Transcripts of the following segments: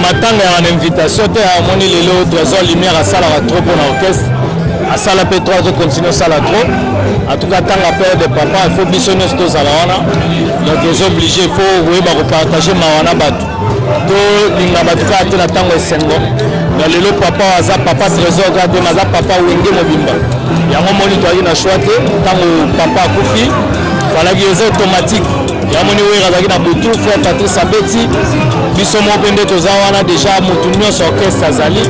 matanga ya invitation te amoni lelo trésor lumière asalaka trop pour l'orchestre asala pe 3 autres continuer sala trop en tout cas tanga père de papa il faut biso nyonso tozala wana donc ils sont obligés il faut koyeba kopartager mawana bato to linga bato kaka te na ntango esengo na lelo papa aza papa trésor kaka te naza papa wenge mobimba yango moni toyaki na choix te ntango papa akufi falaki eza automatique yamoni wera azalaki na butu frère Patrice abeti biso moko mpe nde toza wana déjà motu nyonso orchestre azali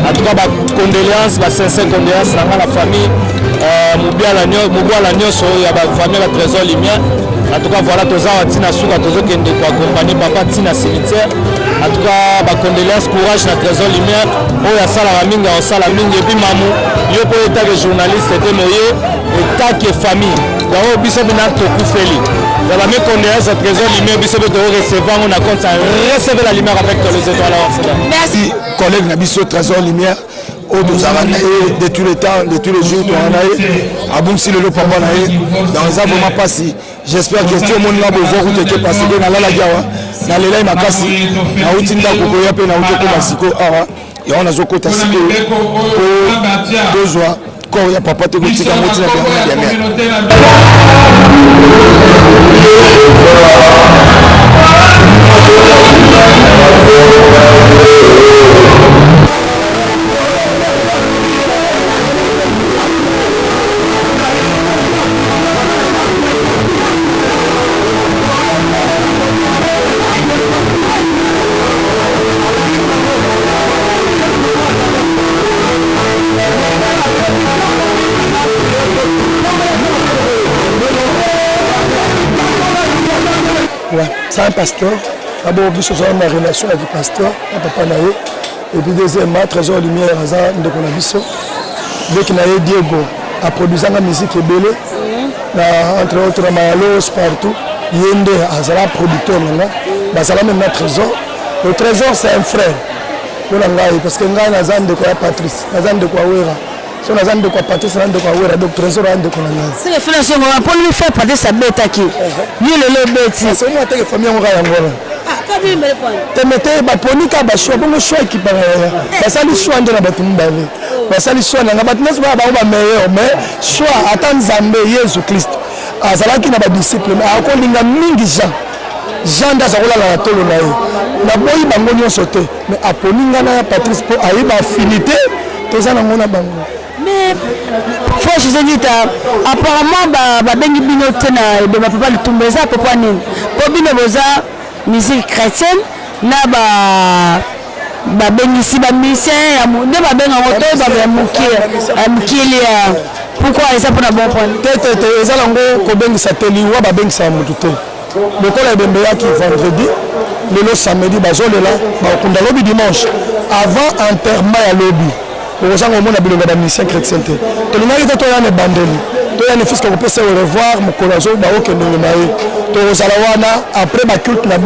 en tout cas bacondoléance basincere condoléance na nga na famille mobwala nyonso ya bafamille ya trésor lumière en tout cas voilà toza wa ntina suka tozokende koaccompagne papa ntina cimetière en tout cas bacondoléance courage na trésor lumière oyo asalaka mingi aosala mingi epuis mamu yo mpo etake journaliste te moye etake famille yango biso mpena tokufeli yaba mes condoléances à trésor lumière biso mpe recevoir on a compte à recevoir la lumière avec les étoiles merci collègue na biso trésor lumière de tous les temps, de tous les jours, abonsi le papa nae dans un moment passé. J'espère que tout le monde là va voir où tu es passé dans la gawa, dans les lains makasi, na utinda kokoya pe na utoko masiko awa, et on a zoko tasiko besoin quand il y a papa te goûter comme tu l'as bien. C'est un pasteur. D'abord, nous avons une relation avec le pasteur, papa Naé. Et puis, deuxièmement, Trésor Lumière, de Konabiso. Dès qu'il a Diego, a produit la musique et belé. Entre autres, Mayalos, partout. Yende, Azala, producteur. Bazala même Trésor. Le Trésor, c'est un frère. Parce que nous avons de quoi Patrice, nous avons de quoi Ouera. Si on a de quoi Patrice, on a de quoi Ouera. Donc, Trésor, on a de quoi Ouera. C'est les frères, on va pas lui faire Patrice à bête qui. Lui, le bête. C'est moi qui ai fait famille en Angola. Tu mettais ma ponica, ma choix, mon choix qui paraît. Ça lui choix de la bâtiment d'aller. Ça lui choix de la bâtiment, c'est pas meilleur, mais choix, attends Zambé, Jésus-Christ. Azala qui n'a pas de disciple, mais encore il y a mingi Jean Dazarola la tolo na ye. Na boyi bango nyo sauté, mais aponinga na Patrice pour aïba affinité, toza na ngona bango. Mais faut je te dis apparemment ba bengi bino tena de papa le tumbeza papa nini. Po bino boza musique chrétienne na ba bengi si ba musicien ya monde ba benga moto ba mukili ya pourquoi ça pour na bon point. Tete ezala ngo ko bengi sateli wa ba bengi sa mutu te. Le col est bien qui vendredi, le samedi, le lobby dimanche, avant enterrement à lobby. Aux gens au monde a des missions chrétiennes. Tu n'as pas de temps de bandeli. Tu as un fils qui peut se revoir, mon collazo, qui est nommé. Tu as Zalawana, après ma culte, on a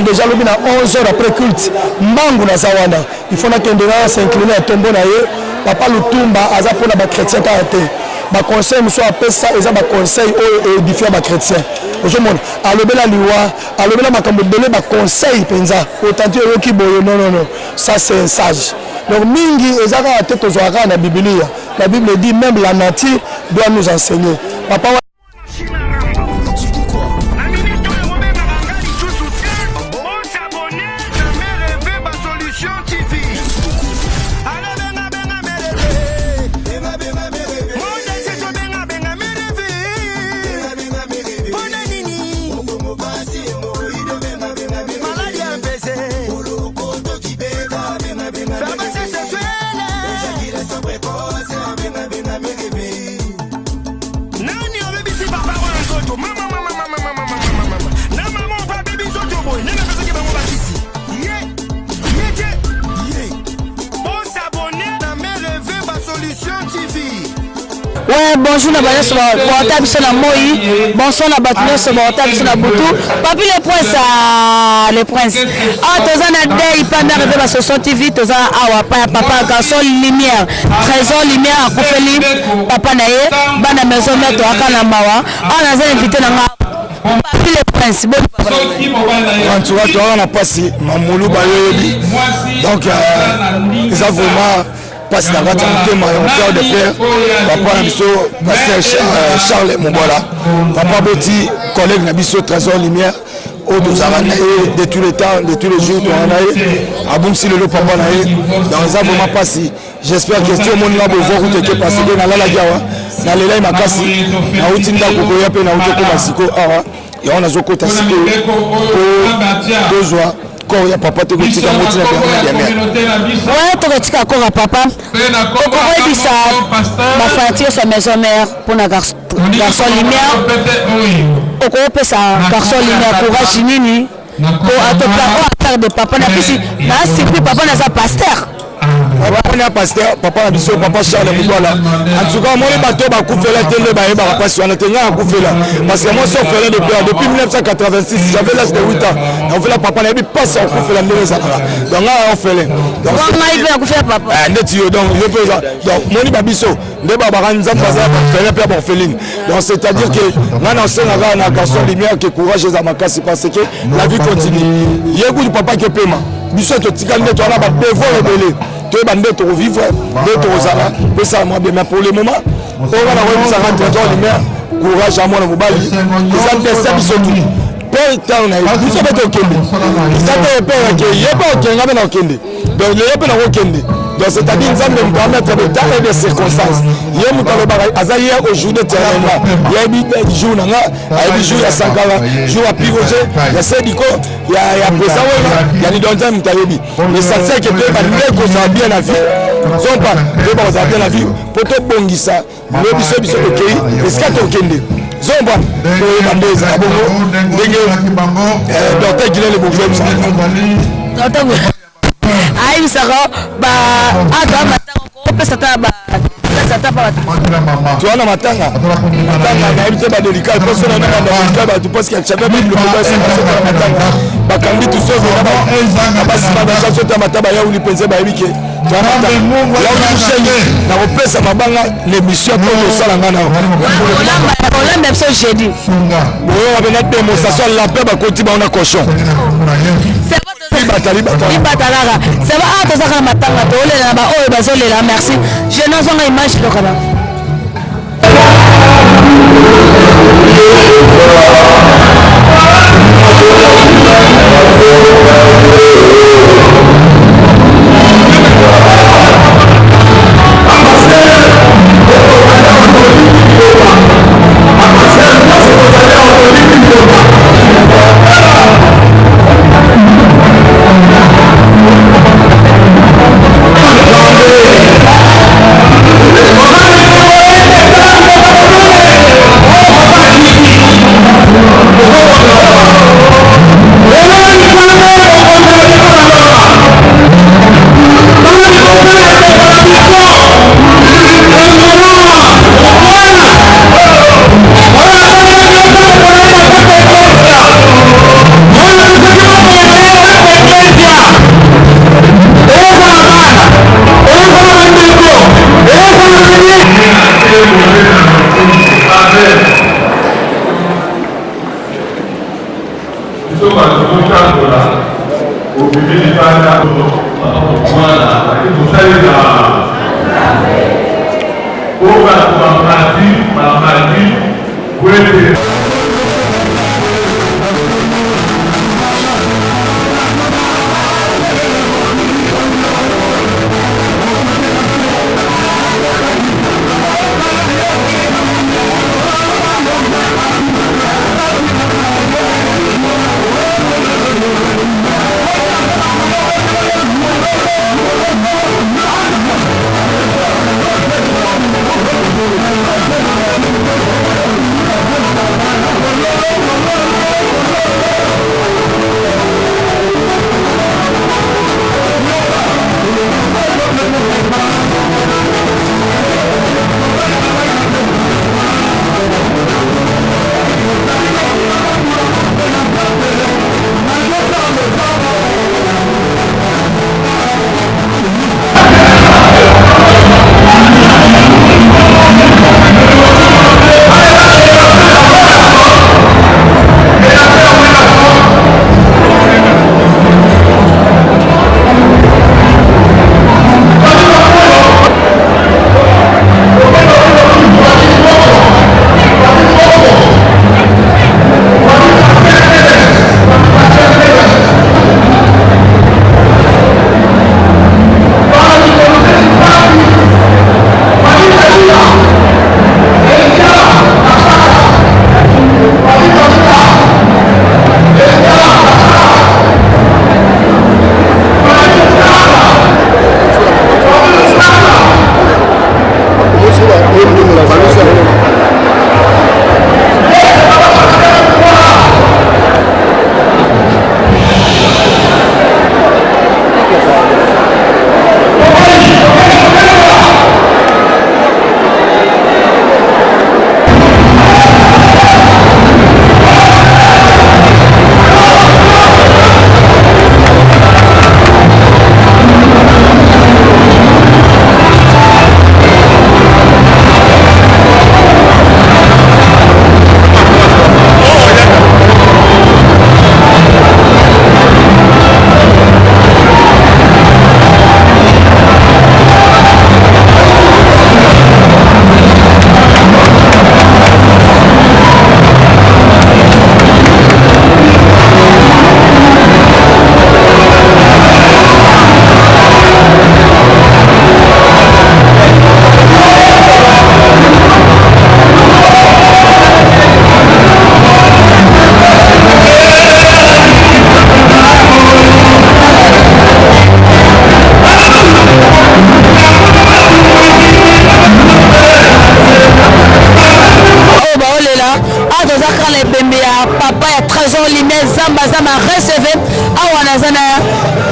déjà lobby à 11h après culte. Mango na Zawana. Il faut que s'incliner à tomber na ye. Papa le tumba, aza pour la chrétien caractère. Ma conseil, monsieur appelle ça, et ça ma conseil au édifier ma chrétien. Au monde, à l'obéla liwa, à l'obéla ma cambodelé ma conseil penza. Autant que yoki boyo, non. Ça c'est un sage. Donc mingi, et ça va tête aux oies la Bible. La Bible dit même la nature doit nous enseigner. Papa. Ouais, bonjour na bana sur portable sur la moi. Bonsoir na batune sur portable sur la boutou. Papi les princes. Ah tozana day pendant rêver ba sur TV toza awa papa garçon lumière. Trésor lumière akufeli papa naye bana maison mettre akana mawa. Ah naza invité na nga Papi le prince, bon papa. En tout cas, tu as passé Mamoulou Bayobi. Donc, ça vraiment passe la rate en thème, mon père de père, papa Nabiso, pasteur Charles Moubola, papa Boti, collègue Nabiso, Trésor Lumière, au de tous les temps, de tous les jours, à Boumsi le papa Naé. Donc, ça vraiment passé. J'espère que tout le monde là, vous voyez que parce que dans la Gawa, dans les laïcs, ma casse, na utinda kukoya pe na utoko masiko awa. Et on a zokota siko pour 2 jours. Quand il y a papa te kotika motina bien bien. Ouais, tu kotika encore papa. Pourquoi dit ça? Ma fatigue sa maison mère pour na garçon lumière. Au peut ça garçon lumière courage nini pour à faire de papa na pisi na surpris papa na sa pasteur. Papa na pasteur, papa na biso, papa Charles Moubola. En tout cas, moi les bateaux ba koufela télé ba yeba passion na tenga koufela parce que moi so fait depuis 1986, j'avais l'âge de 8 ans. On fait la papa na bi passe on koufela ndé ça. Donc là on fait les. Donc on va koufela papa. Net yo donc je peux donc moni ba biso ndé ba baranza paza faire pe bon feline. Donc c'est-à-dire que là on sait na garçon lumière qui courage za makasi parce que la vie continue. Yego du papa qui paiement. Biso to tikal net on a ba devoir rebelle. Tu es bandé pour vivre, d'autres aux arabes, mais ça moi bien, mais pour le moment, on va avoir ça rentre dans les mers, courage à moi dans Mobali, les adversaires sont tous. Père, tu as vous savez au Kende. Ça te père qui est pas au Kende, au Kende. Donc les gens au Kende. Donc c'est-à-dire que ça me permettre de temps et de circonstances. Il y a un barrage, hier au jour de terrain là, il y a des jours là, il y a des jours à Sankara, jours à Piroger, il y a Sédico, il y a Présent, il y a des dangers Mutayebi. Mais ça c'est que tu es qu'on a bien la vie. Sont pas, tu vas bien la vie. Pour te bongi ça, le biso biso de Kei, est-ce qu'il y a ton Kende? Zomba, pour les bandés, à Bongo, docteur Guilherme Le Bourgeois, ayi sara ba ata matanga ko pesa ta ba sata ba tu ana matanga na ibite ba délicat parce que na délicat ba tu penses qu'il y a jamais le problème c'est matanga ba kandi tu sauve na ba sima ba chaso ta mataba ya uli penser ba ibike tu ana matanga ya uli chenye na repesa mabanga l'émission pour le salanga na on l'a même ça jeudi boyo ba na démonstration la paix ba koti ba on a cochon c'est Ibatalaka. Ça va à ça matanga to le na ba o bazolela merci. Je n'en ai image de kaba.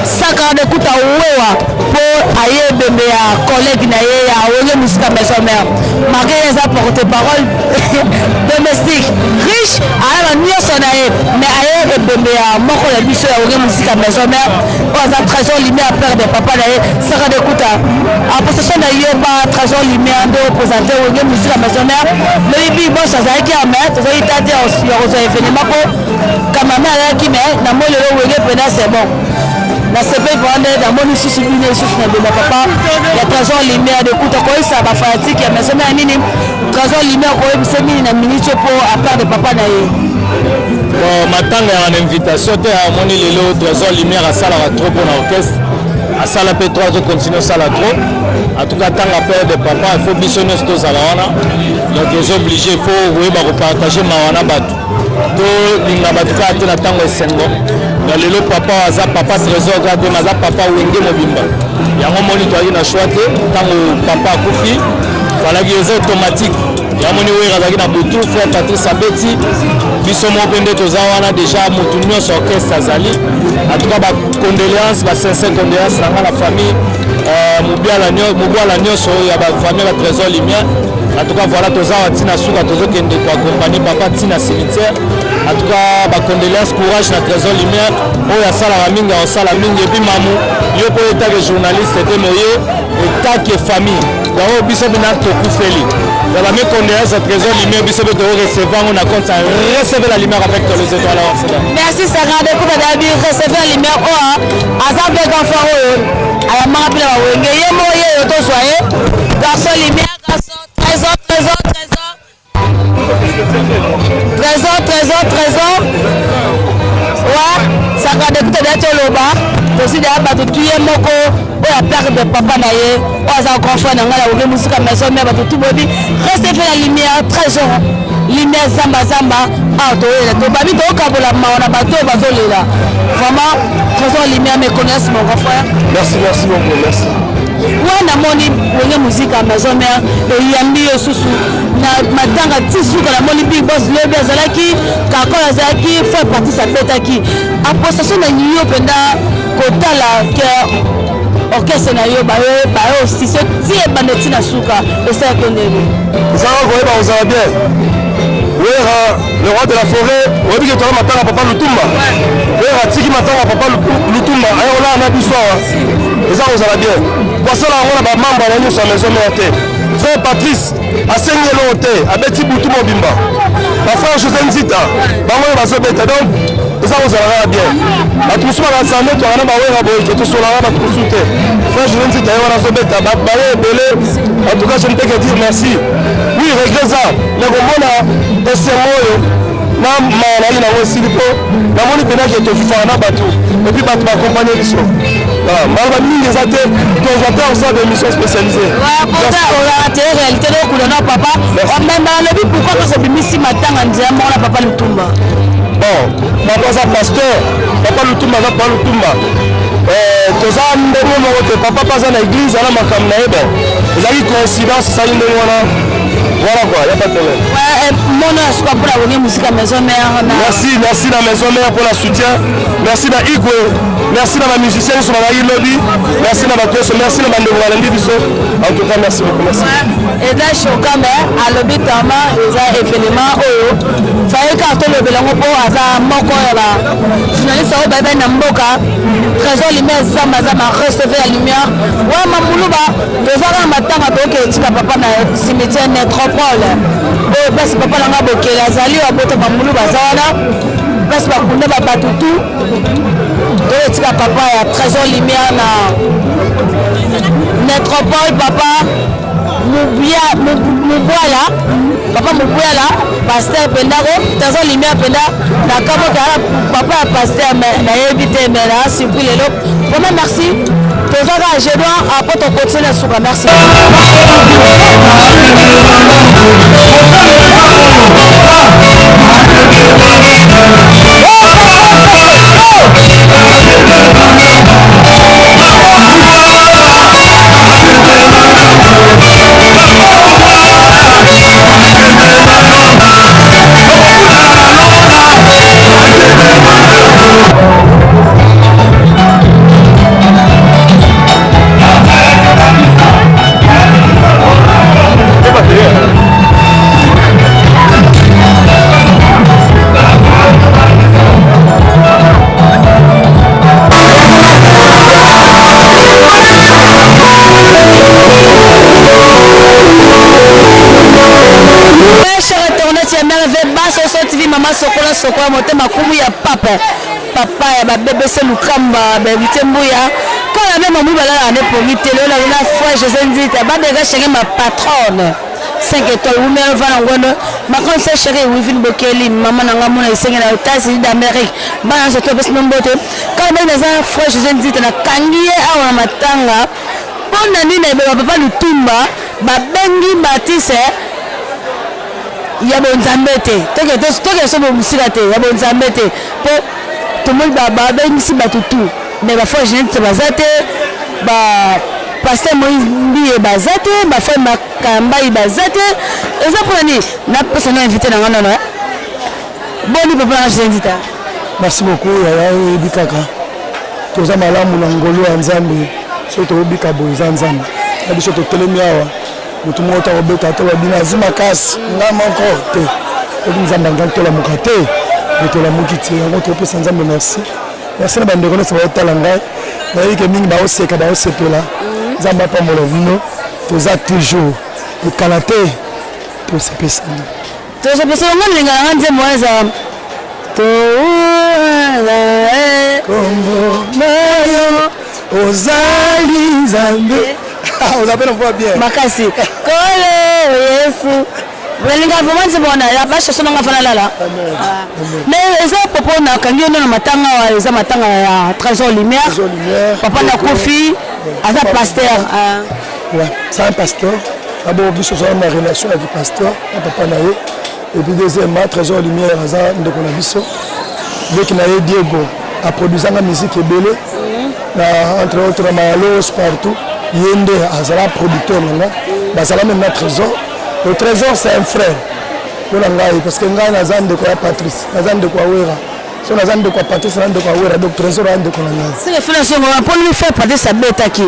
saka de kuta wewa po aye bembe ya collègue na ye ya wenge musique maison mère marqué les porte-parole domestique riche ala nyonso na ye mais aye bembe ya moko ya biso ya wenge musique maison mère oza trésor lumière père de papa na ye saka de kuta en possession na ye ba trésor lumière de représenter wenge musique maison mère mais bi bon ça za ki amet ça ita te ya ko événement ko kama mère ki mais na mo le wenge pena c'est bon na sepe vende na moni susu bine susu na bema papa ya trésor lumière de kuta ko isa ba fanatique ya maison mère nini trésor lumière ko ebise nini na minute pour à part de papa na ye bon matanga en invitation te à moni lelo trésor lumière à sala trop pour l'orchestre à sala P3 to continuer sala trop en tout cas tant la père de papa il faut bisonner sto sala wana donc ils sont obligés faut oui ba partager mawana batu to linga batu ka te na tango esengo na lelo papa aza papa trésor grade maza papa wenge mobimba yango moni to na choix te tango papa akufi falaki eza automatique yamoni wera azaki na butu frère Patrice Abeti biso moko nde toza wana déjà mutu nyonso orchestre azali en tout cas ba condoléances ba sincère condoléances na la famille mobwala nyonso ya ba famille ba trésor lumière en tout cas voilà toza watina suka tozokende ko accompagner papa tina cimetière en tout cas ba condoléances courage na trésor lumière oyo asalaka mingi osala mingi epi mamu yo po etake journaliste te moye etake famille yango biso bina tokufeli yaba me condoléances à trésor lumière biso be recevoir on a compte à recevoir la lumière avec les étoiles en cela merci Sarah de coupe d'abi recevoir la lumière oa azab de enfant oyo aya mapela ba wenge ye moye yo to soye garçon lumière garçon trésor ouais Sarah de coupe d'abi toloba aussi de bato tuye moko oya père de papa na ye oza confort na ngala oge musika maison mais bato tout bobi reste fait la lumière trésor lumière zamba auto to babi to kabola maona bato bazolela vraiment trésor lumière me connaissent mon grand frère merci beaucoup merci wana moni wenge musique maison mère et yambi susu na matanga tisuka na moni big boss lebe azalaki kakola azalaki fait partie sa petaki a possession na nyo penda kotala ke orchestre na yo ba aussi ce tie bandeti na suka esa ko ndeni ça va ko ba osala bien wera le roi de la forêt obi ke tola matanga papa Lutumba wera tiki matanga papa Lutumba ayo la na biswa esa osala bien basala ngona ba membre na nyusa maison mère frère Patrice asengelo te abeti butu mobimba ba frère José Nzita bango bazobeta donc eza ozalaka bien bato mosusu bakazambe twakana bawera boye ke tosolaka bato mosusu te frère José Nzita ye wana azobeta baye ebele en tout cas je ne peux que dire merci oui regret za na komona esemo oyo na manali nango esili mpo namoni penaki tofifaka na bato epuis bato bakompagne biso maloba mingi eza te tozwa te osala d'émission spécialisée ozala te réalité dokula na papa omemba alobi pourquoi tozobimisi matanga nzela moko na papa Lutumba bon papa aza pasteur papa Lutumba aza papa Lutumba toza ndenge moko te papa mpe aza na église ana makambo na ye ben ezalaki coïncidence esali ndenge wana voilà quoi, il n'y a pas de problème. Merci la maison mère pour le soutien. Merci à Igwe. Merci à la musicienne sur la lobby. Merci à la merci à la en tout cas, merci beaucoup. Merci. Et là, je suis quand même à l'objet de l'événement. Il fallait que le bélango pour Aza Moko, journaliste au Bébé Namboka, trésor lumière, Zama, recevoir la lumière. Ouais, Mamoulouba, deux heures à matin, à Toké, papa, cimetière Nétropole. Basi papa langa bokela azali abota Mamoulouba Zana. Basi bakunda babatutu. Toyetika papa ya trésor lumière na Nétropole, papa. Mouboula, papa Mouboula, pasteur Pendaro, trésor lumière Penda, na kamo papa pasteur na évité mais là surpris les locaux. Vraiment merci. Je dois apporter ton côté la soupe. Merci. sokola motema kumu ya papa ya babebese lukamba bevite mbuya kala même mbu balala ne pongi tele na frère José Nzita badega chérie ma patronne 5 étoiles ou même va ngono ma conseil chérie Wivine Bokeli maman nanga mona isenga na États-Unis d'Amérique bana se to bes nombote kala même na frère José Nzita na kangiye awa matanga pona nini na papa lutumba babengi batise ya bonzambe te toke so bomusika te ya bonzambe te po tomoni babengisi bato tu mais bafoi genete baza te bapaster Moïse Mbiye baza te bafoi Makambai baza te eza mpona nini napesa no invité na nga nono boni papa na Jendita. Merci beaucoup yaya oyebi kaka toza malamu na ngolo ya nzambe so toyebika boye eza nzambe na biso totelemi awa motu moko takobeta te babina azi makasi nga moko te obi nzambe anga tolamuka te etolamuki te yango topesa nzambe merci na bandeko nyonso baotala ngai nayebi ke mingi baoseka baosepela nzambe apambola vino toza toujours ekala te tosepesani yango linga nanga nzembo eza kombo nayo ozali nzambe ozapena mpoa bien makasi kole yesu balinga vraiment nzembo wana ya bashaso nanga fana lala mais eza popo na kangi ono na matanga wa eza matanga ya Trésor Lumière papa na kofi aza pasteur c'est un pasteur abo biso za na relation avec pasteur papa na ye et puis deuxièmement Trésor Lumière aza ndeko na biso dès qu'il a Diego a produit la musique ebele na entre autres Mayalos partout yende azala producteur nanga bazala même na Trésor. Le Trésor c'est un frère pour ngai parce que ngai na zande ko ya Patrice na zande ko Wera so na zande ko Patrice na zande ko Wera donc Trésor ande ko ngai c'est le frère so on pour lui faire Patrice abeta ki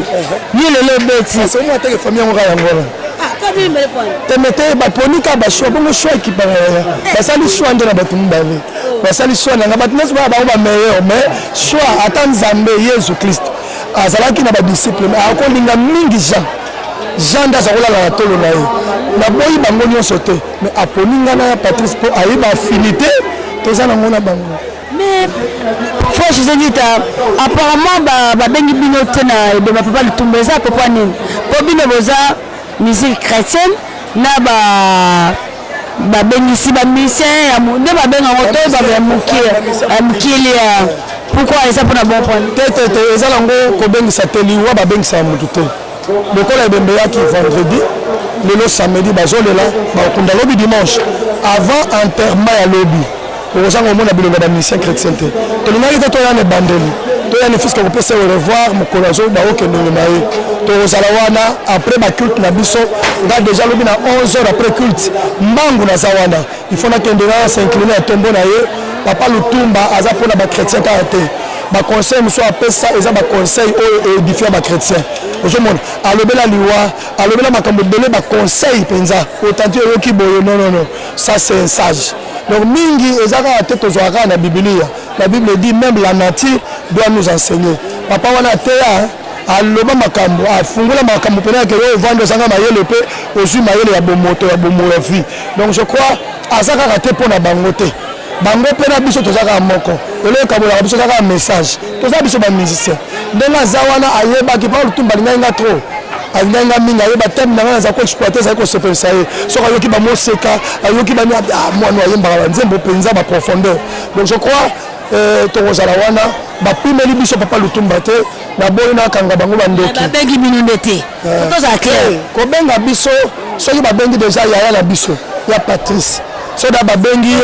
ni le beti c'est moi te famille ngo ya ngona kabi mbele point te mete ba ponika ba choix bongo choix qui para basali choix ndena batu mbale basali choix na batu neso ba ba meilleur mais choix ata Nzambe Yesu Christ azalaki na ba disciple mais akolinga mingi Jean daza kolala na tolo na ye na boyi bango nyonso te mais aponinga na Patrice po ayeba affinité toza nango na bango mais frère José Nzita apparemment babengi bino te na ebeba papa lutumba eza papa nini po bino boza musique chrétienne na babengisi bamusicien nde babengango to mokili ya pourquoi eza mpona bon point te eza nango kobengisa te liwa babengisa motu te lokola ebembe yaki vendredi lelo samedi bazolela bakunda lobi dimanche avant enterrement ya lobi okozanga omona bilongo ya musicien chrétien te tolingaki te toyana ebandeli toyana fiske kopesa au revoir mokolo azo baokendenge na ye tokozala wana après baculte na biso nga déjà lobi na 11h après culte mbangu naza wana il faut nakende na s'incliner ya tombo na ye papa lutumba aza mpona bachrétien kaka te baconseil mosusu apesa eza baconseil oyo édifia bachrétien ozomona alobela liwa alobela makambo ebele baconseil mpenza otanti oyoki boye non ça c'est un sage donc mingi eza kaka te tozwaka kaka na bibilia la bible dit même la nature doit nous enseigner papa wana ateya aloba makambo afungola makambo pena ke oyo vando ezanga mayele mpe ozwi mayele ya bomoto ya bomo ya vie donc je crois aza kaka te mpona bango te bango mpe na biso toza kaka moko lelo ekabolaka biso kaka message toza biso bamusicien ndenge aza wana ayebaki mpa lutumba alingai nga trop alingai nga mingi ayeba teme na ngai naza koexploite ezali kosepelisa ye soki ayoki bamoseka ayoki bani mwana ayembaka banzembo mpenza baprofondeur donc je crois tokozala wana bapimeli biso papa lutumba te naboyi nakanga bango bandoki babengi bino nde te tozala clair kobenga biso soki babengi deja yaya na biso ya Patrice soda babengi ye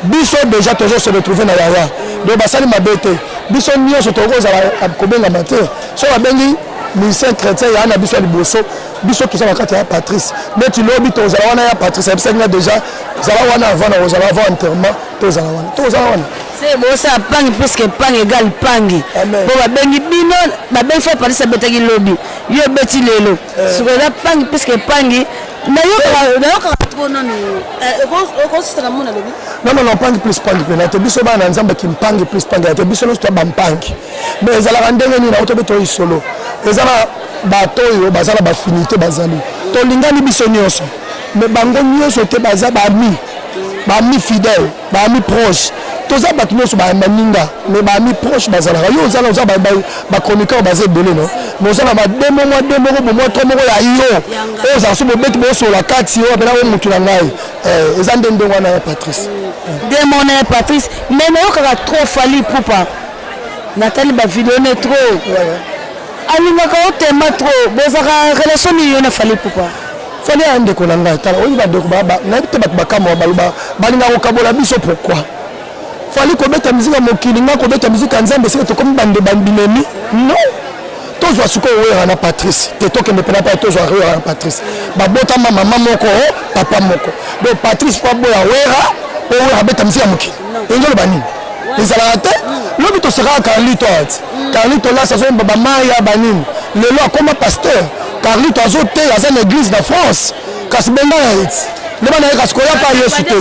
biso déjà toujours se retrouver na yaya donc basali mabe te biso nyonso tokozala kobengama te so babengi musicien chrétien ya na biso ya liboso biso toza bakati ya Patrice neti lobi tozala wana ya Patrice ayebisaki nga déjà zala wana avant na kozala avant enterrement tozala wana c'est bon ça pangi puisque pangi égale pangi po babengi bino babengi fa Patrice abetaki lobi yo ebeti lelo sikoza pangi puisque pangi nayoka trop non okosisana mona lobi non pangi plus pangi pena te biso bana nzamba kimpangi plus pangi te biso losto bampangi mais ezalaka ndenge nini auto beto isolo ezala bato oyo bazala bafinité bazali tolingani biso nyonso mais bango nyonso te baza bami fidèle bami proche toza bato nyonso baninga mais bami proche bazalaka yo ozala oza bachroniqueur baza ebele non mais oza na bademo mwa de moko bomwa to moko ya yo oyo ozala so bobeti bosola kati yo apena o motu na ngai eza nde ndenge wana ya Patrice demo na ya Patrice mais nayokaka trop Fally Ipupa Nathalie bavideo ne trop alingaka otema trop bozaka relation ni yo na Fally Ipupa Fally ya ndeko na ngai tala oyi bandeko nayebi te bato bakama baloba balinga kokabola biso pourquoi Fally kobeta mizika mokili nga kobeta mizika nzambe seke tokomi bande bandimemi non tozwa sikoyo wera na Patrice te tokende pena pa tozwa wera na Patrice babotama mama moko papa moko donc Patrice po boya wera po wera beta mizika mokili engoloba nini ezalaka te lobi tosekaka Carlito ati Carlito la sazoyemba bamaya banini lelo akoma pasteur Carlito azoteya aza na église na France kasi benga na eti leba na ye kasi koya pa yesu te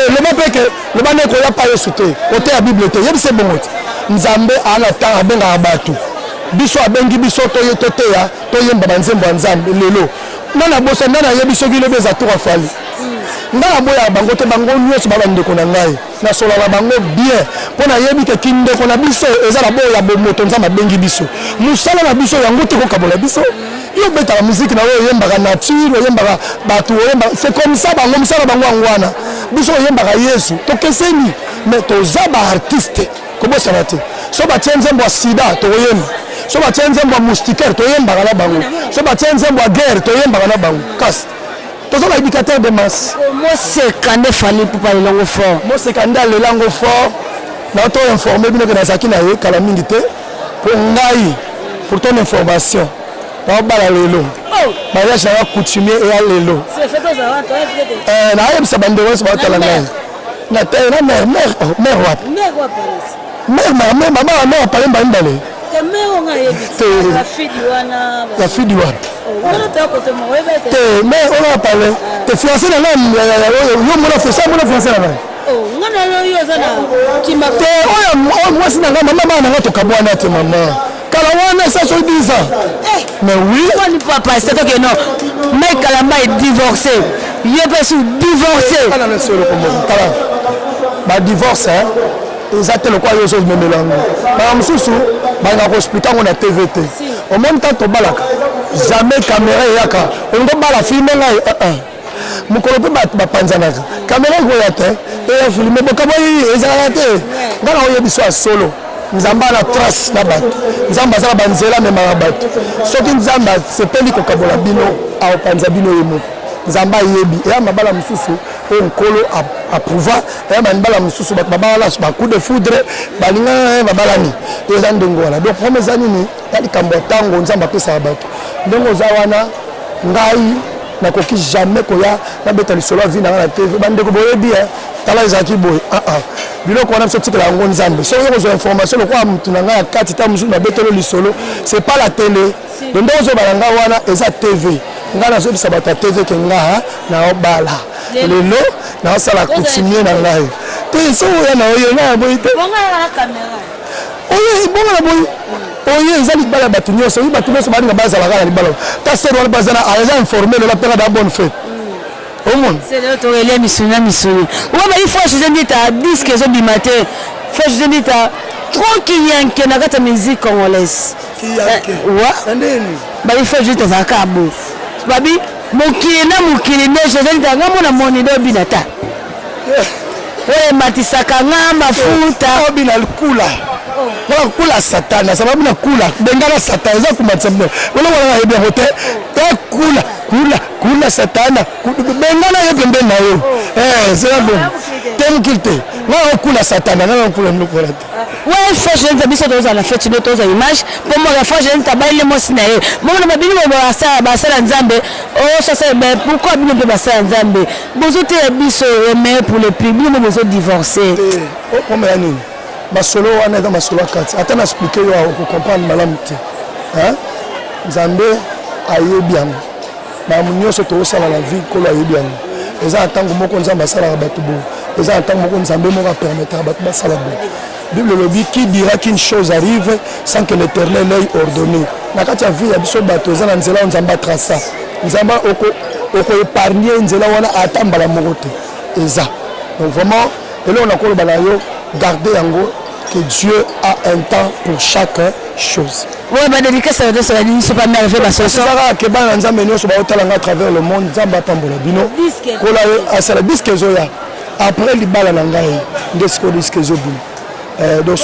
leba peke leba na ye koya pa yesu te oteya bible te yebise bongo te nzambe ana ntango abengaka bato biso abengi biso toteya toyemba banzembo ya nzambe lelo nana bosa nana yebi soki lobi eza tour Fally nga na boya bango te bango nyonso babandeko na ngai nasolaka bango bien mpo nayebi ke kindeko na biso eza na boya bomoto nzambe abengi biso mosala na biso yango te kokabola biso yo betaka muziki na oyo oyembaka nature oyembaka bato oyembaka c'est comme ça bango mosala bango yango wana biso oyembaka yesu tokeseni mais toza baartiste kobosana te so batie nzembo ya sida tokoyemba so batie nzembo ya moustiquaire toyembaka na bango so batie nzembo ya guerre toyembaka na bango kasi toza baéducateur de masse mosekande Fally Ipupa lelongo fort mosekande alelango fort nato informé bino ke nazalaki na ye kala mingi te mpo ngai pour ton information naobala lelo mariage nanga coutumier eya lelo nayebisa bandeko nyonso baotala ngai na mare wapi mare apalemba mibale ya fidi wapi te mais on a parlé te fiancé na yo mona fiancé na ngai te oyo mwasi na ngai mama na ngai tokabwana te mama kala wana ça sur 10 ans mais oui on papa c'est toi que non mais Kalamba est divorcé il est pas sous divorcé kala na solo comme kala ba divorce hein ezatelo kwa yo so memelango ba msusu ba na hospital on a TVT au même temps to balaka jamais caméra yaka on go bala filmer ngai mukolo pe bapanzanaka caméra ko yate e filmer bokaboyi ezala te ngana oyebiso a solo nzambe na trace na bato nzambe azala banzela memaka bato soki nzambe asepeli kokabola bino aopanza bino ye moko nzambe ayebi eya mabala mosusu oyo nkolo aprouva eya mabala mosusu bato babala bacoup de foudre balinga babalani eza ndenge wana donc problème eza nini ya likambo ya ntango nzambe apesaka bato ndenge oza wana ngai nakoki jamais koya nabeta lisolo ya vi nanga na tv bandeko boyebi tala ezalaki boye biloko wana biso tikela yango nzambe soki okozwa information lokola mutu na ngai ya kati ta mosusu nabetelo lisolo c'est pas la télé nde ozobala ngai wana eza tv ngai nazobisa bato ya tv ke ngai naobala lelo naosala coutumier na ngai te so oya na oyo ngai boyi te oyo bongo na boyi oyo eza libala ya bato nyonso oyo bato nyonso balinga bazalaka na libala ta ser wana bazana aza informé lola mpenga da bonne fête omona c'est le torelia misuna misuni wa ba il faut je dis ta disque zo bimate faut je dis ta trop kiyanke na kata musique congolaise wa ndeni ba il faut je dis ta kabo babi mokili na mokili ne je dis ta ngamo na moni do binata oye matisaka nga mafuta obina kula wala kula satana sababu na kula bengala satana za kumatsa mno wala wala yebi hote kula satana bengala yebi pembe na yo c'est bon temkilte na kula satana na kula nukora ouais faut je ne biso dans la fête de toza image pour moi la fois je ne tabaile mo sinae mo na mabini mo ba sala nzambe oh ça c'est mais pourquoi bino pe ba sala nzambe bozo te biso mais pour le public mo bozo divorcer oh comment yani masolo wana eza masolo akati ata na expliquer yo comprendre malamu te hein nzambe ayebi yango bamu nyonso tozosala na vie kolo ayebi yango eza ntango moko nzambe asalaka bato boye eza ntango moko nzambe moko apermetaka bato basala boye bible lobi qui dira qu'une chose arrive sans que l'éternel ait ordonné na kati ya vie ya biso bato eza na nzela oyo nzambe atrasa nzambe okoépargne nzela wana ata mbala moko te eza donc vraiment eloko nakoloba na yo garder yango que Dieu a un temps pour chaque chose. Oui, mais dédicace à ça c'est pas mal fait parce que ça va que ban nzambe nyonso ba otalanga à travers le monde nzamba pambola bino kola asala disque zoya après libala na ngai ndesko disque zobula donc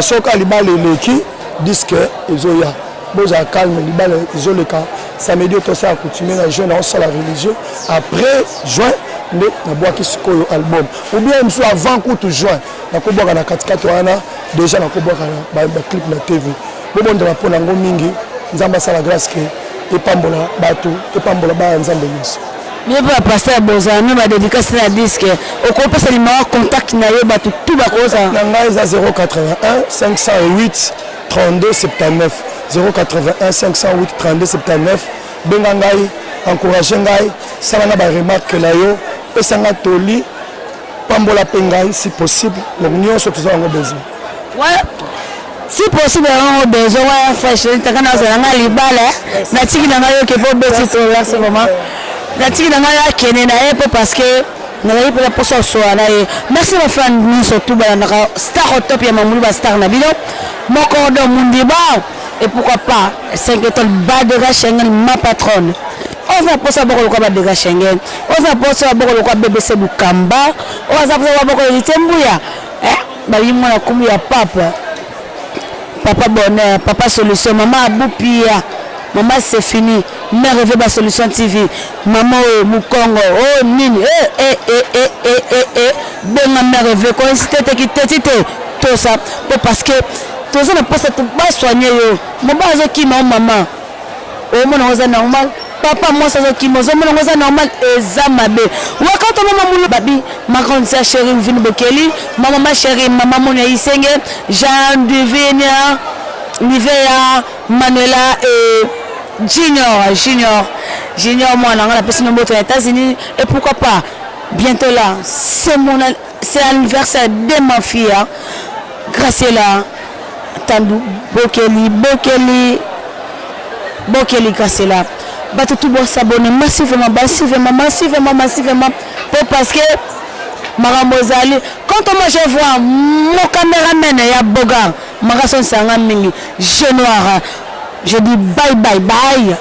soka libala eleki disque ezoya boza calme libala ezoleka samedi to ça coutume na jeune en salle religieux après juin nde nabwaki sikoyo album ou bien mso avant coup juin nakobwaka na katikati wana déjà nakobwaka ba clip na TV bobondela mpona yango mingi nzambe asala grâce ke epambola bato epambola baya nzambe nyonso bien pour pasteur bozami ba dédicace na disque okopesa numéro contact na yo bato tout bakoza na ngai eza 081 508 32 79 081 508 32 79 benga ngai encourager ngai salanga ba remarque na yo pesa nga toli pambola pe ngai si possible donc nyonso toza yango besoin ouais si possible on besoin ouais fashion takana zanga libala na tiki na ngayo ke po beti to merci vraiment na tiki na ngayo kene na epo parce que na yi pour poso so na e merci ma fan ni surtout ba na star au top ya mamulu ba star na bino moko do mundi ba et pourquoi pas 5 étoiles Badega Schengen ma patronne on va poser beaucoup le Badega Schengen on va poser beaucoup le BBC Bukamba on va poser beaucoup le Tembuya ba yimo na kumu ya papa bonheur papa solution maman Abupia maman c'est fini mère rêve ba solution TV maman Mukongo oh nini benga mère rêve ko incité qui tétité tout ça parce que tout ça ne peut pas soigner yo mon bazo qui maman oh mon oza normal papa moi ça qui mo zo mon oza normal ezamabe wakati mama mulu babi ma grande sœur chérie Vini Bokeli maman chérie maman mon Isenge Jean Divina Nivea Manuela et Junior moi on a passé nos mots aux États-Unis et pourquoi pas bientôt là c'est l'anniversaire de ma fille Graciela Tandou Bokeli Graciela bato tout bon s'abonner massivement parce que Marambozali quand moi je vois mon caméraman ya Boga Marason Sanga Mingi je noir je dis bye